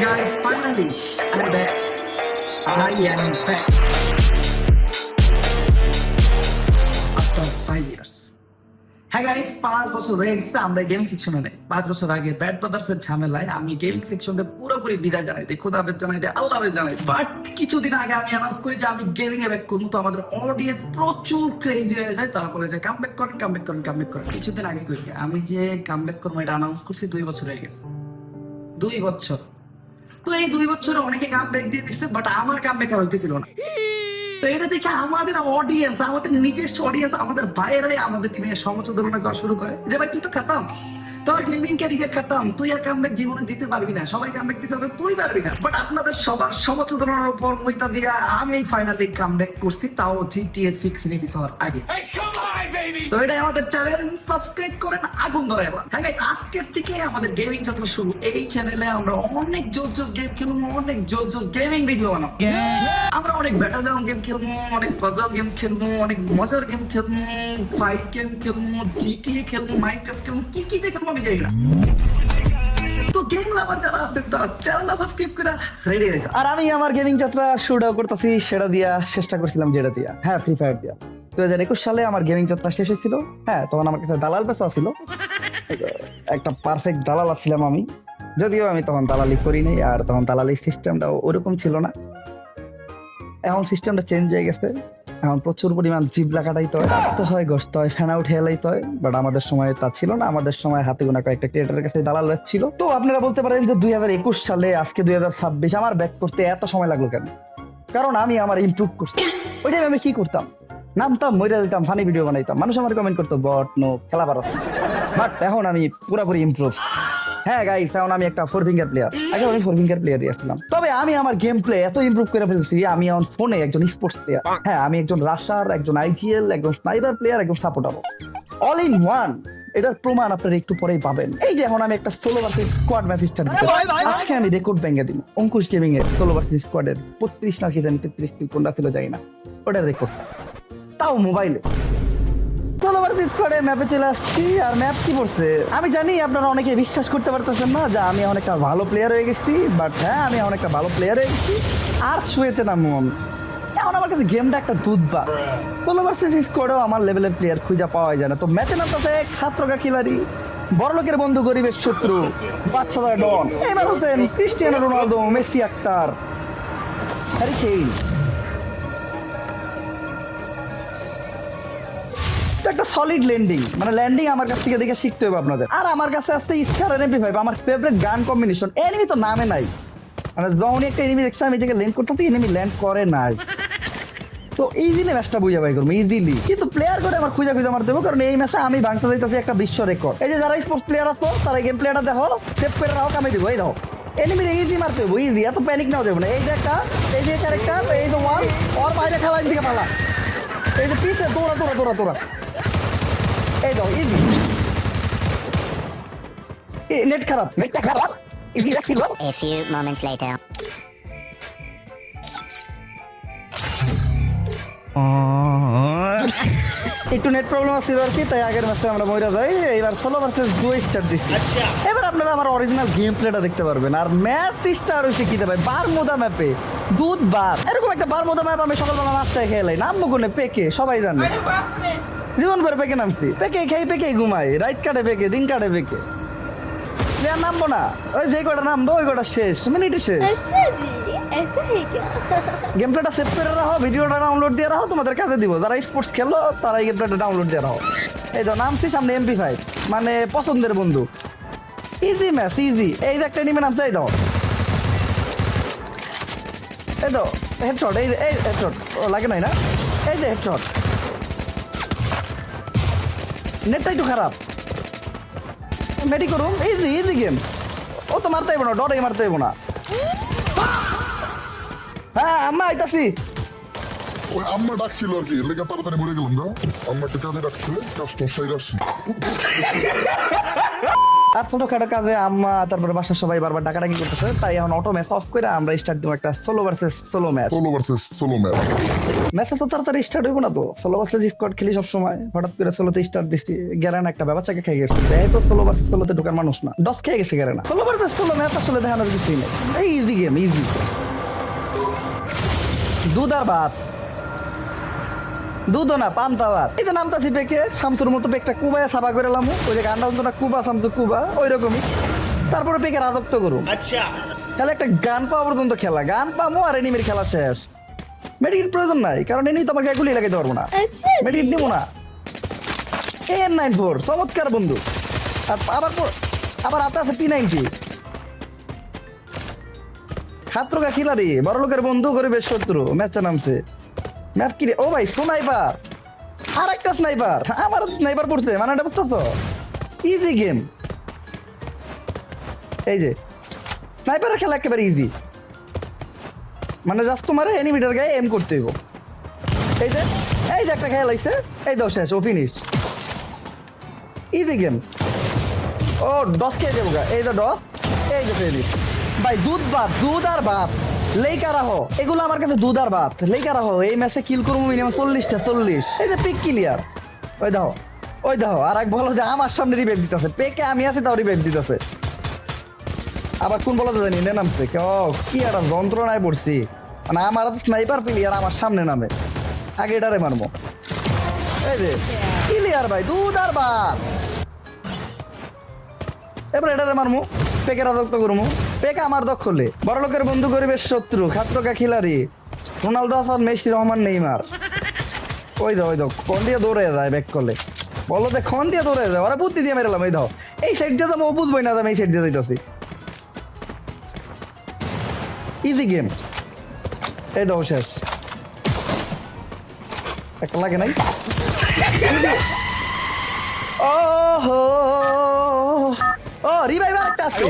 guys, finally, I'm back. I am back. After 5 years. হ্যাঁ guys, 5 বছর হয়ে গেছে আমরা গেমিং সেকশনে নেই। 5 বছর আগে ব্যাড ব্রাদার্সের ঝামেলায় আমি গেমিং সেকশনে পুরোপুরি বিদায় জানাই দিই, খোদা হাফেজ জানাই দিই, আল্লাহ হাফেজ জানাই দিই। বাট কিছুদিন আগে আমি অ্যানাউন্স করি যে আমি গেমিং এ ব্যাক করবো, তো আমাদের অডিয়েন্স প্রচুর ক্রেজি হয়ে যায়। তারা বলে যে কামব্যাক করেন, কামব্যাক করেন, কামব্যাক করেন। কিছুদিন আগে করি আমি যে কামব্যাক করবো এটা অ্যানাউন্স করছি 2 বছর হয়ে গেছে। 2 বছর। তো এই 2 বছরে অনেকে কামব্যাক দিয়ে দিচ্ছে, বাট আমার কামব্যাক আর হইতেছিল না। তো এটা দেখে আমাদের অডিয়েন্স, আমাদের নিজস্ব অডিয়েন্স, আমাদের বাইরে আমাদের টিমের সমালোচনা করা শুরু করে যে ভাই তুই তো খাতাম, তোর গেমিং ক্যারিয়ার খাতাম, তুই আর কামব্যাক জীবনে দিতে পারবি না, সবাই কামব্যাক দিতে হবে, তুই পারবি না। বাট আপনাদের সবার সমালোচনার উপর মইতা দিয়ে আমি ফাইনালি কামব্যাক করছি, তাও GTA 6 রিলিজ হওয়ার আগে। তো এটাই আমাদের চ্যানেল, সাবস্ক্রাইব করেন, আগুন ধরে এবার। হ্যাঁ গাইস, আজকের থেকে আমাদের গেমিং যাত্রা শুরু। এই চ্যানেলে আমরা অনেক জোর জোর গেম খেলবো, অনেক জোর জোর গেমিং ভিডিও বানাবো। আমরা অনেক ব্যাটল গ্রাউন্ড গেম খেলবো, অনেক পাজল গেম খেলবো, অনেক মজার গেম খেলবো, ফাইট গেম খেলবো, GTA খেলবো, মাইনক্রাফট খেলবো, কি কি যে খেলবো আমি জানি না। তো গেম লাভার যারা আছেন তারা চ্যানেলটা সাবস্ক্রাইব করে রেডি হয়ে যান। আর আমি আমার গেমিং যাত্রা শুরুটাও করতেছি সেটা দিয়া, চেষ্টা করছিলাম যেটা দিয়া, হ্যাঁ, ফ্রি ফায়ার দিয়া। 2021 সালে আমার গেমিং যাত্রা শেষ হয়েছিল। হ্যাঁ, তখন আমার কাছে দালাল পেশা ছিল, একটা পারফেক্ট দালাল ছিলাম আমি। যদিও আমি তখন দালালি করি নাই, আর তখন দালালি সিস্টেমটাও ওরকম ছিল না। এখন সিস্টেমটা চেঞ্জ হয়ে গেছে। এখন প্রচুর পরিমাণ জিবলা কাটাইতে হয়, কাটতে হয়, গসতে হয়, ফ্যান আউট হেলাইতে হয়। বাট আমাদের সময় তা ছিল না। আমাদের সময় হাতে গোনা কয়েকটা ক্রিয়েটরের কাছে দালাল ছিল। তো আপনারা বলতে পারেন যে 2021 সালে আজকে 2026 আমার ব্যাক করতে এত সময় লাগলো কেন? কারণ আমি আমার ইমপ্রুভ করছি। ওইটাই আমি কি করতাম, নামতাম, মইরা দিতাম, ফানি ভিডিও বানাইতাম, মানুষ আমার কমেন্ট করতো বট নো খেলা পারো। বাট এখন আমি পুরোপুরি ইমপ্রুভ। হ্যাঁ গাইস, এখন আমি একটা 4 ফিঙ্গার প্লেয়ার। আগে আমি 4 ফিঙ্গার প্লেয়ারই আসলাম, তবে আমি আমার গেম প্লে এত ইমপ্রুভ করে ফেলছি। আমি এখন ফোনে একজন স্পোর্টস প্লেয়ার। হ্যাঁ, আমি একজন রাশার, একজন IGL, একজন স্নাইপার প্লেয়ার, একজন সাপোর্টার, অল ইন ওয়ান। এটার প্রমাণ আপনারা একটু পরেই পাবেন। এই যে এখন আমি একটা solo versus squad match start দিতে, আজকে আমি রেকর্ড ভেঙে দিব। অঙ্কুশ গেমিং এর সোলো ভার্সেস স্কোয়াডের 32 না কি জানি 33 কিল কোনটা ছিল জানি না, ওটার রেকর্ড, তাও মোবাইলে। সোলো ভার্সেস স্কোয়াডের ম্যাপে চলে আসছি। আর ম্যাপ কি পড়ছে আমি জানি আপনারা অনেকে বিশ্বাস করতে পারতেছেন না যে আমি এখন একটা ভালো প্লেয়ার হয়ে গেছি। বাট হ্যাঁ, আমি এখন একটা ভালো প্লেয়ার হয়ে গেছি। আর ছুঁয়েতে নামবো আমি। এখন আমার কাছে গেমটা একটা দুধ বা। সোলো ভার্সেস স্কোয়াডেও আমার লেভেলের প্লেয়ার খুঁজে পাওয়া যায় না। তো ম্যাচে নামতেছে খাত্রগা খিলাড়ি, বড়লোকের বন্ধু, গরিবের শত্রু, বাচ্চাদের ডন। এবার Hossain, Cristiano Ronaldo, Messi, Akhtar, Harry Kane. একটা সলিড ল্যান্ডিং, মানে ল্যান্ডিং আমার কাছ থেকে দেখে শিখতে হবে আপনাদের। আর আমার কাছে আছে স্কার MP5, আমার ফেভারিট গান কম্বিনেশন। এনিমি তো নামে নাই, মানে যখনই একটা এনিমি দেখছি আমি এটাকে ল্যান্ড করতেছি, এনিমি ল্যান্ড করে নাই। তো ইজিলি ম্যাচটা বুঝা বাই করবো ইজিলি, কিন্তু প্লেয়ার করে আমার খুঁজা খুঁজা মারতে হবে। কারণ এই ম্যাচে আমি ভাঙতে যাইতেছি একটা বিশ্ব রেকর্ড। এই যে যারা স্পোর্টস প্লেয়ার আসতো তারা গেম প্লেয়ারটা দেখো, সেভ করে রাখো, কামে দিব। এই দেখো এনিমি ইজি মারতে হবে, ইজি, এত প্যানিক নেওয়া যাবে না। এই যে একটা, এই যে ক্যারেক্টার, এই যে ওয়াল, ওর বাইরে খেলা দিকে পালা, এই যে পিছে দৌড়া দৌড়া দৌড়া দৌড়া, এই দাও ইজি। নেট খারাপ, নেটটা খারাপ। ইজি রাখছিল। A few moments later. একটু নেট প্রবলেম আছে আর কি, তাই আগের ম্যাচে আমরা মইরা যাই। এবার সোলো ভার্সেস ডুও স্টার দিচ্ছি। এবার আপনারা আমার অরিজিনাল গেম প্লেটা দেখতে পারবেন। আর ম্যাচ স্টার হইছে কি ভাই, বারমুদা ম্যাপে দুধ বার। এরকম একটা বারমুদা ম্যাপ আমি সকালবেলা নাস্তায় খেলাই, নামবো কোনে? পেকে, সবাই জানে। জীবন ভর পেকে নামছি, পেকে খেয়ে পেকে ঘুমাই, রাইট কাটে পেকে, দিন কাটে পেকে। আর নামবো না, ওই যে কটা নামবো ওই কটা শেষ, মিনিটে শেষ। ऐसा है क्या? গেম প্লেটা সেভ করে রাখো, ভিডিওটা ডাউনলোড দিয়ে রাখো, তোমাদের কাছে দিব। যারা স্পোর্টস খেলো তারা এই গেম প্লেটা ডাউনলোড দিয়ে রাখো। এই তো নামছি সামনে MP5, মানে পছন্দের বন্ধু। Easy match, easy. এই যে একটা এনিমি নামছে, এই দাও, এই তো হেডশট, এই হেডশট। ও লাগে নাই না, এই যে হেডশট। নেটটা একটু খারাপ, মেডি করুন। Easy easy game. ও তো মারতে হইব না, ডরে মারতে হইব না। হ্যাঁ আম্মা আইতাছি। ওই আম্মা ডাকছিল আর কি, লেগে তাড়াতাড়ি মরে গেলাম না। আম্মাকে কাজে ডাকছে, কাজটা সাইড আসি। আর ছোটখাটো কাজে আম্মা তারপরে বাসার সবাই বারবার ডাকাডাকি করতেছে, তাই এখন অটো ম্যাচ অফ করে আমরা স্টার্ট দিব একটা solo versus solo match. Solo versus solo match. ম্যাচে তো তাড়াতাড়ি স্টার্ট হইব না তো, সোলো ভার্সেস স্কোয়াড খেলি সবসময়, হঠাৎ করে সোলোতে স্টার্ট দিচ্ছি, গ্যারেনা একটা ব্যাপারটাকে খেয়ে গেছে। এই তো সোলো ভার্সেস সোলোতে ঢোকার মানুষ না, ডস খেয়ে গেছে Garena. Solo versus solo match আসলে দেখানোর কিছুই নেই, এই ইজি গেম, ইজি। দুধ আর ভাত, দুধও না পান্তা ভাত। এই যে নামতাছি পেকে, শামসুর মতো পেকটা কুবায় সাবা করে লামু, ওই যে গানটা হতো না কুবা শামসু কুবা, ওই রকমই। তারপরে পেকে রাজত্ব করুন। খেলা একটা গান পাওয়া পর্যন্ত খেলা, গান পামো আর এনিমির খেলা শেষ। মেডিকেট প্রয়োজন নাই, কারণ এনি তোমার গায়ে গুলি লাগাইতে পারবো না, अच्छा মেডিকেট দিব না। AN94 চমৎকার বন্ধু। আর আবার হাতে আছে P90। খাত্রকা খিলাড়ি, বড় লোকের বন্ধু, গরিবের শত্রু। ম্যাচে নামছে, ম্যাপ কি রে? ও ভাই স্নাইপার, আর একটা স্নাইপার। আমার স্নাইপার পড়ছে, মানে এটা বুঝতেছো? Easy game. এই যে স্নাইপারের খেলা একেবারে ইজি, মানে জাস্ট তোমার এনিমিটার গায়ে এম করতে হইব। এই যে একটা খেলা লাগছে, এই দাও শেষ, ও ফিনিশ। Easy game. ও ডস খেয়ে যাবো গা, এই যে ডস, এই যে ফিনিশ। ভাই দুধ ভাত, দুধ আর ভাত, লেইকা রাখো এগুলো আমার কাছে, দুধ আর ভাত লেইকা রাখো। এই ম্যাচে কিল করবো মিনিমাম 40টা 40। এই যে পিক ক্লিয়ার, ওই দাও ওই দাও। আর এক বলো যে আমার সামনে রিভাইভ দিতেছে, পেকে আমি আছি তাও রিভাইভ দিতেছে। আবার কোন বলা জানি নে নামছে, ও কি একটা যন্ত্রণায় পড়ছি, মানে আমার হাতে স্নাইপার প্লেয়ার আমার সামনে নামে, আগে এটারে মারবো। এই যে ক্লিয়ার ভাই, দুধ আর ভাত। এবার এটারে মারমু, পেকে রাজত্ব করমু। পেকে আমার দখলে, বড় লোকের বন্ধু, গরিবের শত্রু, খাত্রকা খিলাড়ি, Ronaldo Hasan, Messi, Rahman, Neymar. ওই দাও কোন দিয়ে দৌড়ে যায় ব্যাক করলে, বলো যে খন দিয়ে দৌড়ে যায়, ওরা বুদ্ধি দিয়ে মেরেলাম। এই দাও এই সাইড দিয়ে যাবো, ও বুঝবোই না আমি এই সাইড দিয়ে যাইতেছি। Easy game. এই দাও শেষ, একটা লাগে নাই। ও রিভাইভ আরেকটা আছে।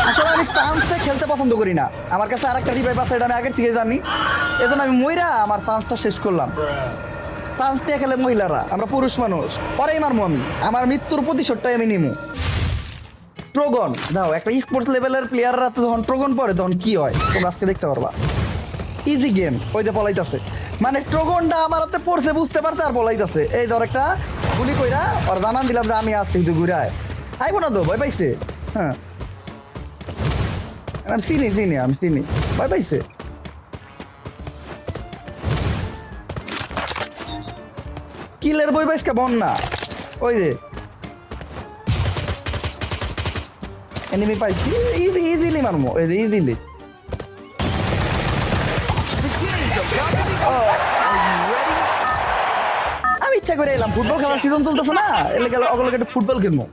আসলে আমি ফ্রান্সে খেলতে পছন্দ করি না, আমার কাছে আরেকটা রিভাইভ আছে, এটা আমি আগের থেকে জানি, এজন্য আমি মইরা আমার ফ্রান্সটা শেষ করলাম। ফ্রান্স দিয়ে খেলে মহিলারা, আমরা পুরুষ মানুষ, পরেই মারমু আমি, আমার মৃত্যুর প্রতিশোধটাই আমি নিমু। ট্রোগন দাও, একটা স্পোর্টস লেভেলের প্লেয়াররা তো যখন ট্রোগন পড়ে তখন কি হয় তোমরা আজকে দেখতে পারবা। Easy game. ওই যে পলাইতেছে, মানে ট্রোগনটা আমার হাতে পড়ছে, বুঝতে পারছে আর পলাইতেছে। এই ধর একটা গুলি কইরা আর জানান দিলাম যে আমি আসছি, তুই ঘুরে আইবো না তো, ভয় পাইছে। হ্যাঁ আমি চিনি ভয় পাইছে। কিলের বই পাইছে বন্যা। ওই যে এনিমি পাইছি, ইজিলি মারমো, এই যে ইজিলি। আমি ইচ্ছা করে এলাম, ফুটবল খেলার সিজন চলতেছে না, এলে গেলে অগলকে একটু ফুটবল খেলবো।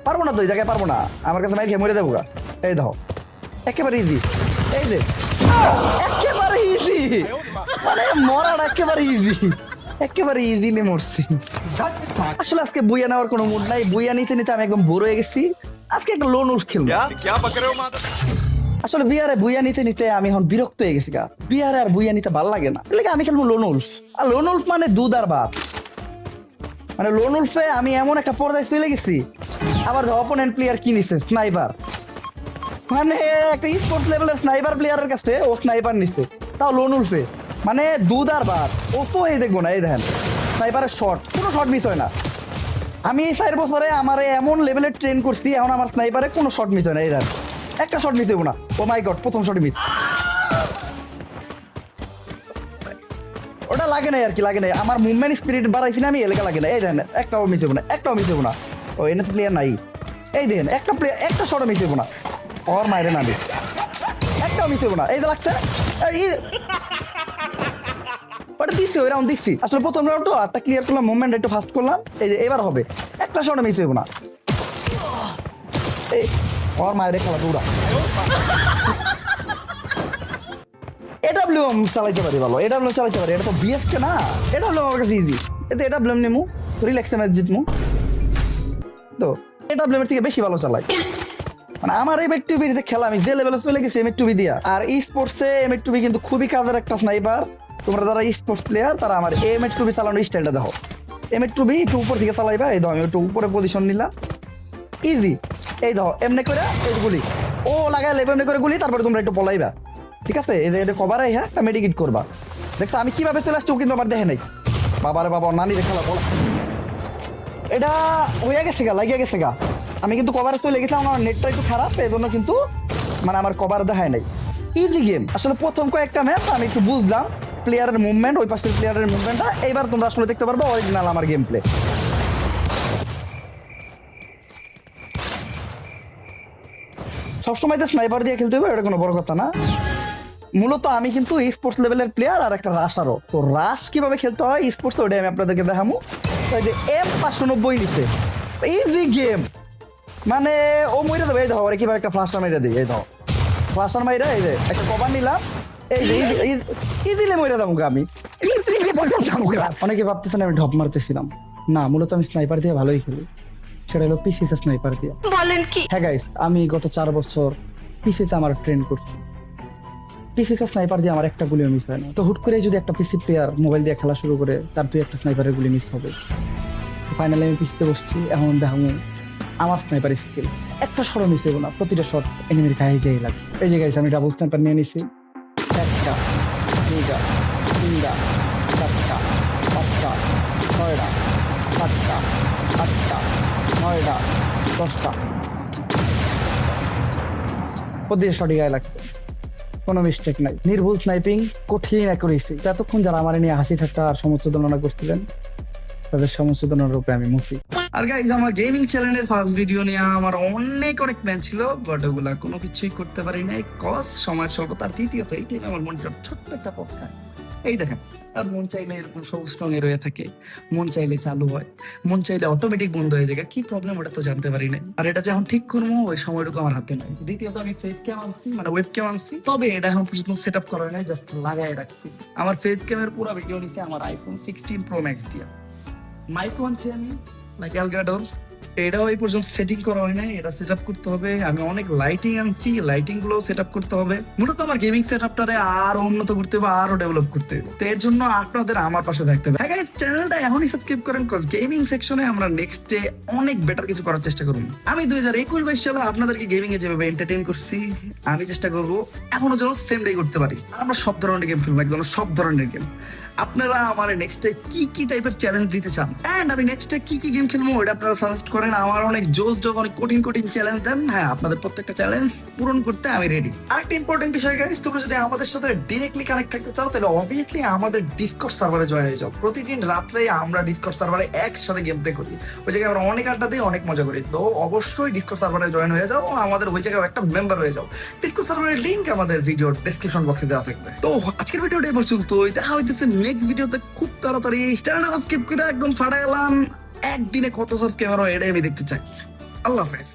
পারবো না তো, এই জায়গায় পারবো না, আমার কাছে মাইর খেয়ে মরে যাবো গা। এই দাও একেবারে ইজি, এই যে একেবারে ইজি, মানে মরার একেবারে ইজি, একেবারে ইজিলি মরছি। আসলে আজকে বুইয়া নেওয়ার কোনো মুড নাই, বুইয়া নিতে নিতে আমি একদম বোর হয়ে গেছি। আজকে একটা লোন উঠ খেলবো। আসলে বিয়ারে বুইয়া নিতে নিতে আমি এখন বিরক্ত হয়ে গেছি গা, বিয়ারে আর বুইয়া নিতে ভালো লাগে না, আমি খেলবো লোন উল্ফ। আর লোন উল্ফ মানে দুধ আর ভাত, মানে লোন উল্ফে আমি এমন একটা পর্যায়ে চলে গেছি। আবার অপোনেন্ট প্লেয়ার কি নিচ্ছে স্নাইপার, মানে একটা স্পোর্টস লেভেলের স্নাইপার প্লেয়ারের কাছে ও স্নাইপার নিচ্ছে, তাও লোন উল্ফে, মানে দুধ আর ভাত। ও তো এই দেখবো না, এই দেখেন স্নাইপারের শট, কোনো শট মিস হয় না। আমি এই 4 বছরে আমার এমন লেভেলের ট্রেন করছি, এখন আমার স্নাইপারে কোনো শট মিস হয় না। এই দেখেন একটা শট মিস হইব না। ও মাই গড, প্রথম শট মিস, ওটা লাগে নাই আর কি, লাগে নাই। আমার মুভমেন্ট স্পিরিট বাড়াইছি না আমি, এলাকা লাগে না। এই দেখেন একটাও মিস হইব না, একটাও মিস হইব না। ও এনে তো প্লেয়ার নাই, এই দেখেন একটা প্লেয়ার, একটা শটও মিস হইব না। ওর মাইরে না, একটাও মিস হইব না। এই যে লাগছে, ওটা দিচ্ছি, ওই রাউন্ড দিচ্ছি। আসলে প্রথম রাউন্ড আটটা ক্লিয়ার করলাম, মুভমেন্ট একটু ফাস্ট করলাম। এই যে এবার হবে, একটা শটও মিস হইব না। এই ওর মায়ের খেলা পুরা এডব্লিউএম চালাইতে পারি, ভালো এডব্লিউএম চালাইতে পারি। এটা তো বিএসকে না, এডব্লিউএম আমার কাছে ইজি। এতে এডব্লিউএম নেমু, রিল্যাক্সে ম্যাচ জিতমু, তো এডব্লিউএম এর থেকে বেশি ভালো চালাই। মানে আমার এমএক2বি খেলা আমি যে লেভেলে চলে গেছি এমএক2বি দিয়া। আর ই স্পোর্টসে এমএক2বি কিন্তু খুবই কাজের একটা স্নাইপার। তোমরা যারা স্পোর্টস প্লেয়ার তারা আমার M8 চালানোর স্টাইলটা দেখো। M8 একটু উপর থেকে চালাইবা, এই দেখো আমি একটু উপরে পজিশন নিলাম, ইজি। এই দেখো এমনি করে এই গুলি ও লাগাই লেবে এমনি করে গুলি, তারপরে তোমরা একটু পলাইবা, ঠিক আছে? এই যে এটা কভার হ্যাঁ একটা মেডিকেট করবা। দেখছো আমি কিভাবে চলে আসছি ও কিন্তু আমার দেখে নাই। বাবারে বাবা, নানি দেখালা বলা, এটা হয়ে গেছে গা, লাগিয়ে গেছে গা। আমি কিন্তু কভারে চলে গেছিলাম, আমার নেটটা একটু খারাপ, এই জন্য কিন্তু মানে আমার কভার দেখায় নাই। ইজি গেম আসলে। প্রথম কয়েকটা ম্যাচ আমি একটু বুঝলাম প্লেয়ারের মুভমেন্ট, ওই পাশের প্লেয়ারের মুভমেন্টটা। এইবার তোমরা আসলে দেখতে পারবে অরিজিনাল আমার গেম প্লে। সবসময় তো স্নাইপার দিয়ে খেলতে হবে এটা কোনো বড় কথা না। মূলত আমি কিন্তু স্পোর্টস লেভেলের প্লেয়ার আর একটা রাশারও। তো রাশ কিভাবে খেলতে হয় স্পোর্টস, ওটাই আমি আপনাদেরকে দেখাবো। ওই যে M590 নিচে ইজি গেম, মানে ও মইরা দেবে। এই দেখো ওরে কিভাবে একটা ফ্লাশার মাইরা দিই, এই দেখো ফ্লাশার মাইরা, এই যে একটা কভার নিলাম, এই যে ইজিলি মইরা দেবো আমি। অনেকে ভাবতেছেন আমি ঢপ মারতেছিলাম, না মূলত আমি স্নাইপার দিয়ে ভালোই খেলি, সেটা হলো পিসিতে স্নাইপার দিয়ে। বলেন কি? হ্যাঁ গাইস, আমি গত 4 বছর পিসিতে আমার ট্রেন করছি। পিসিতে স্নাইপার দিয়ে আমার একটা গুলিও মিস হয় না। তো হুট করে যদি একটা পিসি প্লেয়ার মোবাইল দিয়ে খেলা শুরু করে, তার তুই একটা স্নাইপারের গুলি মিস হবে। ফাইনালি আমি পিসিতে বসছি, এখন দেখাবো আমার স্নাইপার স্কিল। একটা শট মিস হইব না, প্রতিটা শট এনিমির গায়ে যেই লাগে। এই যে গাইস আমি ডাবল স্নাইপার নিয়ে নিছি, একটা দুইটা তিনটা চারটা পাঁচটা ছয়টা সাতটা আটটা নয়টা 10টা, প্রতিটা শটই গায়ে লাগছে, কোনো মিস্টেক নাই। নির্ভুল স্নাইপিং, কঠিন অ্যাকুরেসি। এতক্ষণ যারা আমার নিয়ে হাসি ঠাট্টা আর সমুচ্চোদনা করছিলেন, তাদের সমুচ্চোদনার রূপে আমি মুক্তি। আর গাইজ আমার গেমিং চ্যানেলের ফার্স্ট ভিডিও নিয়ে আমার অনেক প্ল্যান ছিল, বাট ওগুলা কোনো কিছুই করতে পারি নাই, কজ সময় স্বল্পতা। আর দ্বিতীয়ত এই টাইমে আমার মনটা ছোট্ট একটা পথ। এই দেখেন, আর মন চাইলে এরকম সবুজ রঙে রয়ে থাকে, মন চাইলে চালু হয়, মন চাইলে অটোমেটিক বন্ধ হয়ে যায়। কি প্রবলেম ওটা তো জানতে পারি নাই। আর এটা যখন ঠিক করবো ওই সময়টুকু আমার হাতে নাই। দ্বিতীয়ত আমি ফেস ক্যাম আনছি, মানে ওয়েব ক্যাম আনছি, তবে এটা এখন পর্যন্ত সেট আপ করা নাই, জাস্ট লাগাই রাখছি। আমার ফেস ক্যামের পুরো ভিডিও নিচ্ছে আমার আইফোন 16 Pro Max দিয়ে। মাইক আনছি আমি লাইক এলগাডোর, এটাও এই পর্যন্ত সেটিং করা হয় নাই, এটা সেট আপ করতে হবে। আমি অনেক লাইটিং আনছি, লাইটিং গুলো সেট আপ করতে হবে। মূলত আমার গেমিং সেট আপটারে আরো উন্নত করতে হবে, আরো ডেভেলপ করতে হবে। তো এর জন্য আপনাদের আমার পাশে থাকতে হবে। হ্যাঁ গাইস, চ্যানেলটা এখনই সাবস্ক্রাইব করেন, কজ গেমিং সেকশনে আমরা নেক্সট ডে অনেক বেটার কিছু করার চেষ্টা করব। আমি 2021-22 সালে আপনাদেরকে গেমিং এ যেভাবে এন্টারটেইন করছি, আমি চেষ্টা করব এখনো যেন সেম ডে করতে পারি। আমরা সব ধরনের গেম খেলবো, একদম সব ধরনের গেম। আপনারা আমার নেক্সট ডে কি কি টাইপের চ্যালেঞ্জ দিতে চান, এন্ড আমি নেক্সট ডে কি কি গেম খেলবো ওটা আপনারা সাজেস্ট করেন। আমার অনেক জোস অনেক কঠিন চ্যালেঞ্জ দেন, হ্যাঁ আপনাদের প্রত্যেকটা চ্যালেঞ্জ পূরণ করতে আমি রেডি। আরেকটা ইম্পর্টেন্ট বিষয় গাইস, তোমরা যদি আমাদের সাথে ডিরেক্টলি কানেক্ট থাকতে চাও, তাহলে অবভিয়াসলি আমাদের ডিসকর্ড সার্ভারে জয়েন হয়ে যাও। প্রতিদিন রাত্রে আমরা ডিসকর্ড সার্ভারে একসাথে গেম প্লে করি, ওই জায়গায় আমরা অনেক আড্ডা দিই, অনেক মজা করি। তো অবশ্যই ডিসকর্ড সার্ভারে জয়েন হয়ে যাও, আমাদের ওই জায়গায় একটা মেম্বার হয়ে যাও। ডিসকর্ড সার্ভারের লিংক আমাদের ভিডিওর ডেসক্রিপশন বক্সে দেওয়া থাকবে। তো আজকের ভিডিওটা এই পর্যন্ত, দেখা হইতেছে নেক্সট ভিডিওতে খুব তাড়াতাড়ি। চ্যানেলটা সাবস্ক্রাইব করে একদম ফাটা গেলাম, একদিনে কত সাবস্ক্রাইবার হয় এটাই আমি দেখতে চাই। আল্লাহ হাফেজ।